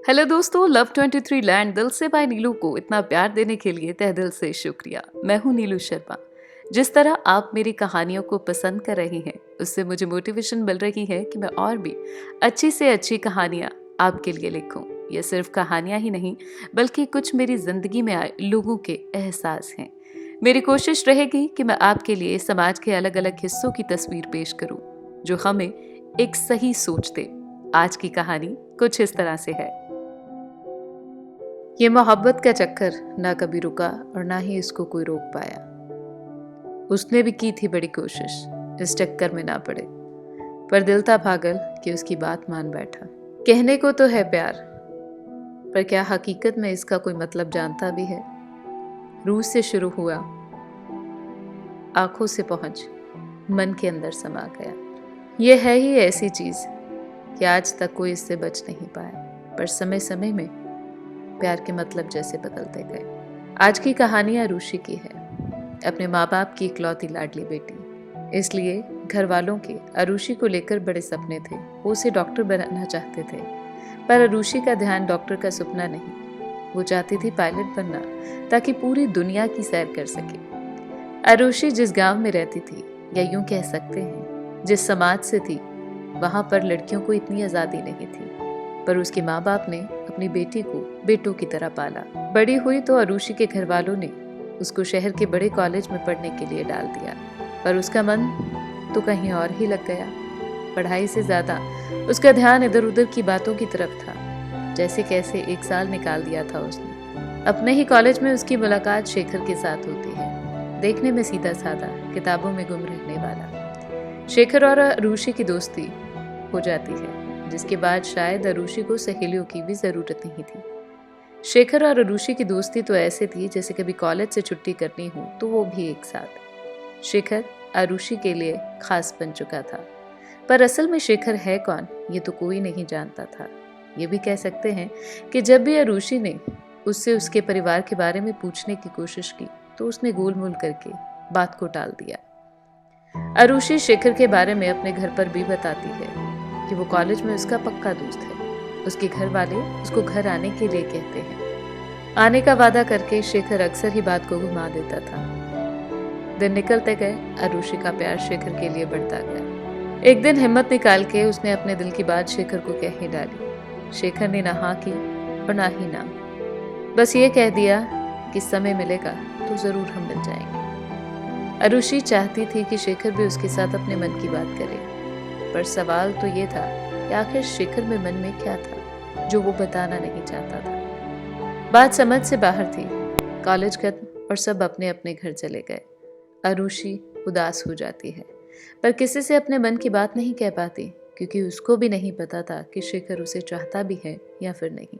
Hello दोस्तों, love 23 land दिल से बाय नीलू को इतना प्यार देने के लिए तहे दिल से शुक्रिया। मैं हूं नीलू शर्मा। जिस तरह आप मेरी कहानियों को पसंद कर रही हैं, उससे मुझे मोटिवेशन मिल रही है कि मैं और भी अच्छी से अच्छी कहानियां आपके लिए लिखूं। ये सिर्फ कहानियां ही नहीं, बल्कि कुछ मेरी जिंदगी में आए लोगों के एहसास हैं। मेरी कोशिश रहेगी कि मैं आपके लिए समाज के अलग अलग हिस्सों की तस्वीर पेश करूं, जो हमें एक सही सोच दे। आज की कहानी कुछ इस तरह से है। ये मोहब्बत का चक्कर ना कभी रुका और ना ही इसको कोई रोक पाया। उसने भी की थी बड़ी कोशिश इस चक्कर में ना पड़े, पर दिल था पागल कि उसकी बात मान बैठा। कहने को तो है प्यार, पर क्या हकीकत में इसका कोई मतलब जानता भी है। रूह से शुरू हुआ, आंखों से पहुंच मन के अंदर समा गया। ये है ही ऐसी चीज कि आज तक कोई इससे बच नहीं पाया, पर समय समय में प्यार के मतलब जैसे बदलते गए। आज की कहानी अरुषि की है, अपने माँ बाप की इकलौती लाडली बेटी। इसलिए घर वालों के अरुषि को लेकर बड़े सपने थे। वो उसे डॉक्टर बनाना चाहते थे, पर अरुषि का ध्यान डॉक्टर का सपना नहीं। वो चाहती थी पायलट बनना, ताकि पूरी दुनिया की सैर कर सके। अरुषि जिस गांव में रहती थी, या यूं कह सकते हैं जिस समाज से थी, वहां पर लड़कियों को इतनी आज़ादी नहीं थी। पर उसके माँ बाप ने अपनी बेटी को बेटों की तरह पाला। बड़ी हुई तो अरुषि के घर वालों ने उसको शहर के बड़े कॉलेज में पढ़ने के लिए डाल दिया, पर उसका मन तो कहीं और ही लग गया। पढ़ाई से ज्यादा उसका ध्यान इधर उधर की बातों की तरफ था। जैसे कैसे एक साल निकाल दिया था उसने। अपने ही कॉलेज में उसकी मुलाकात शेखर के साथ होती है। देखने में सीधा साधा, किताबों में गुम रहने वाला। शेखर और अरुषि की दोस्ती हो जाती है, जिसके बाद शायद अरुषि को सहेलियों की भी जरूरत नहीं थी। शेखर और अरुषि की दोस्ती तो ऐसे थी जैसे कभी कॉलेज से छुट्टी करनी हो तो वो भी एक साथ। शेखर अरुषि के लिए खास बन चुका था, पर असल में शेखर है कौन ये तो कोई नहीं जानता था। ये भी कह सकते हैं कि जब भी अरुषि ने उससे उसके परिवार के बारे में पूछने की कोशिश की, तो उसने गोलमोल करके बात को टाल दिया। अरुषि शेखर के बारे में अपने घर पर भी बताती है कि वो कॉलेज में उसका पक्का दोस्त है। उसके घर वाले उसको घर आने के लिए कहते हैं। आने का वादा करके शेखर अक्सर ही बात को घुमा देता था। दिन निकलते गए, अरुषि का प्यार शेखर के लिए बढ़ता गया। एक दिन हिम्मत निकाल के उसने अपने दिल की बात शेखर को कह ही डाली। शेखर ने ना हाँ की और ना ही ना, बस ये कह दिया कि समय मिलेगा तो जरूर हम मिल जाएंगे। अरुषि चाहती थी कि शेखर भी उसके साथ अपने मन की बात करे, पर सवाल तो ये था कि आखिर शेखर में मन में क्या था जो वो बताना नहीं चाहता था। बात समझ से बाहर थी। कॉलेज खत्म और सब अपने अपने घर चले गए। अरुषि उदास हो जाती है, पर किसी से अपने मन की बात नहीं कह पाती, क्योंकि उसको भी नहीं पता था कि शेखर उसे चाहता भी है या फिर नहीं।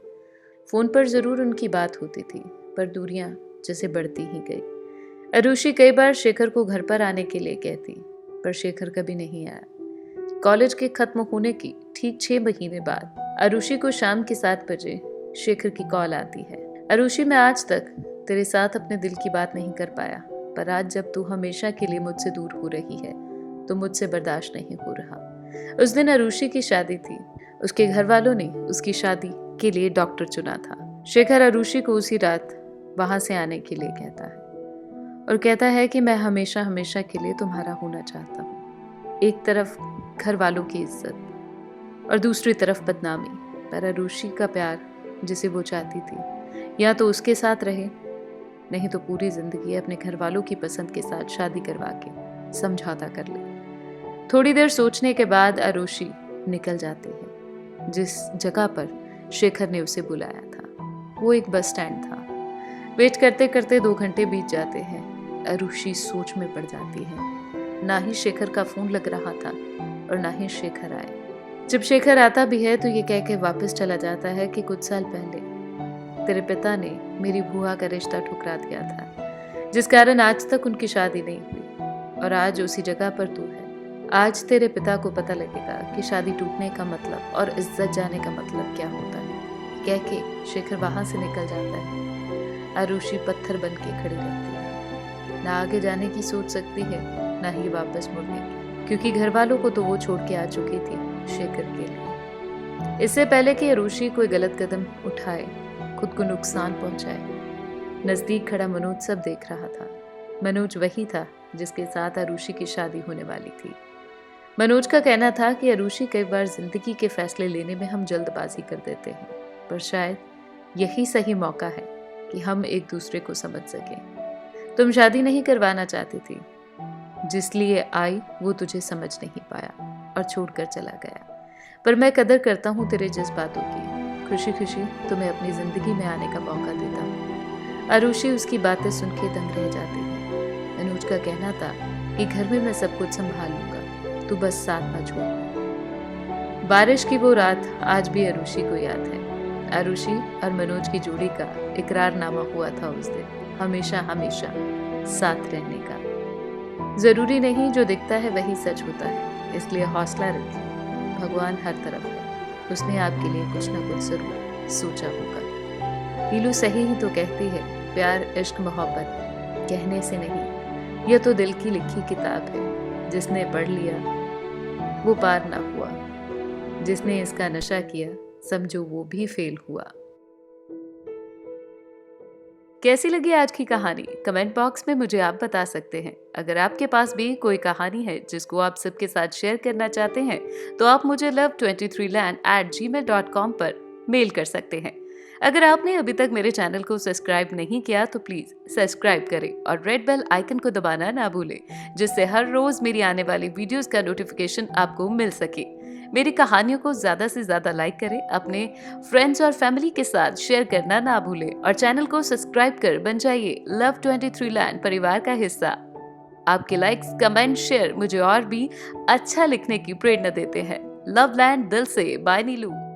फोन पर जरूर उनकी बात होती थी, पर दूरियां जैसे बढ़ती ही गई। अरुषि कई बार शेखर को घर पर आने के लिए कहती, पर शेखर कभी नहीं आया। कॉलेज के खत्म होने की ठीक 6 महीने बाद अरुषि को शाम के 7 बजे शेखर की कॉल आती है। अरुषि, मैं आज तक तेरे साथ अपने दिल की बात नहीं कर पाया, पर आज जब तू हमेशा के लिए मुझसे दूर हो रही है तो मुझसे बर्दाश्त नहीं हो रहा। उस दिन अरुषि की शादी थी। उसके घर वालों ने उसकी शादी के लिए डॉक्टर चुना था। शेखर अरुषि को उसी रात वहां से आने के लिए कहता है और कहता है कि मैं हमेशा हमेशा के लिए तुम्हारा होना चाहता हूँ। एक तरफ घर वालों की इज्जत और दूसरी तरफ बदनामी, पर अरुषि का प्यार जिसे वो चाहती थी, या तो उसके साथ रहे, नहीं तो पूरी जिंदगी अपने घर वालों की पसंद के साथ शादी करवा के समझौता कर ले। थोड़ी देर सोचने के बाद अरुषि निकल जाती है जिस जगह पर शेखर ने उसे बुलाया था। वो एक बस स्टैंड था। वेट करते करते 2 घंटे बीत जाते हैं। अरुषि सोच में पड़ जाती है। ना ही शेखर का फोन लग रहा था और ना ही शेखर आए। जब शेखर आता भी है तो ये कह के वापस चला जाता है कि कुछ साल पहले तेरे पिता ने मेरी बुआ का रिश्ता ठुकरा दिया था, जिस कारण आज तक उनकी शादी नहीं हुई, और आज उसी जगह पर तू है। आज तेरे पिता को पता लगेगा कि शादी टूटने का मतलब और इज्जत जाने का मतलब क्या होता है। कह के शेखर वहां से निकल जाता है। अरुषि पत्थर बन के खड़ी रहती है। ना आगे जाने की सोच सकती है, ना ही वापस मुड़ने की, क्योंकि घर वालों को तो वो छोड़ के आ चुकी थी शेखर के लिए। इससे पहले कि अरुषि कोई गलत कदम उठाए, खुद को नुकसान पहुंचाए। नजदीक खड़ा मनोज सब देख रहा था। मनोज वही था जिसके साथ अरुषि की शादी होने वाली थी। मनोज का कहना था कि अरुषि कई बार जिंदगी के फैसले लेने में हम जल्दबाजी कर देते हैं, पर शायद यही सही मौका है कि हम एक दूसरे को समझ सकें। तुम शादी नहीं करवाना चाहती थी, जिसलिए आई वो तुझे समझ नहीं पाया और छोड़कर चला गया। पर मैं कदर करता हूँ तेरे जज्बातों की। खुशी खुशी तुम्हें अपनी जिंदगी में आने का मौका देता हूँ। अरुषि उसकी बातें सुन के दंग रह जाती है। मनोज का कहना था कि घर में मैं सब कुछ संभाल लूंगा, तू बस साथ ना छोड़। बारिश की वो रात आज भी अरुषि को याद है। अरुषि और मनोज की जोड़ी का इकरारनामा हुआ था उस दिन, हमेशा हमेशा साथ रहने का। जरूरी नहीं जो दिखता है वही सच होता है, इसलिए हौसला रखिए। भगवान हर तरफ है, उसने आपके लिए कुछ ना कुछ जरूर सोचा होगा। नीलू सही ही तो कहती है, प्यार इश्क मोहब्बत कहने से नहीं, यह तो दिल की लिखी किताब है। जिसने पढ़ लिया वो पार ना हुआ, जिसने इसका नशा किया समझो वो भी फेल हुआ। कैसी लगी आज की कहानी? कमेंट बॉक्स में मुझे आप बता सकते हैं। अगर आपके पास भी कोई कहानी है जिसको आप सबके साथ शेयर करना चाहते हैं तो आप मुझे love23land@gmail.com पर मेल कर सकते हैं। अगर आपने अभी तक मेरे चैनल को सब्सक्राइब नहीं किया तो प्लीज सब्सक्राइब करें और रेड बेल आइकन को दबाना ना भूलें, जिससे हर रोज मेरी आने वाली वीडियोस का नोटिफिकेशन आपको मिल सके। मेरी कहानियों को ज्यादा से ज्यादा लाइक करें, अपने फ्रेंड्स और फैमिली के साथ शेयर करना ना भूलें और चैनल को सब्सक्राइब कर बन जाइए लव23 लैंड परिवार का हिस्सा। आपके लाइक्स, कमेंट, शेयर मुझे और भी अच्छा लिखने की प्रेरणा देते हैं। लव लैंड दिल से, बाय नीलू।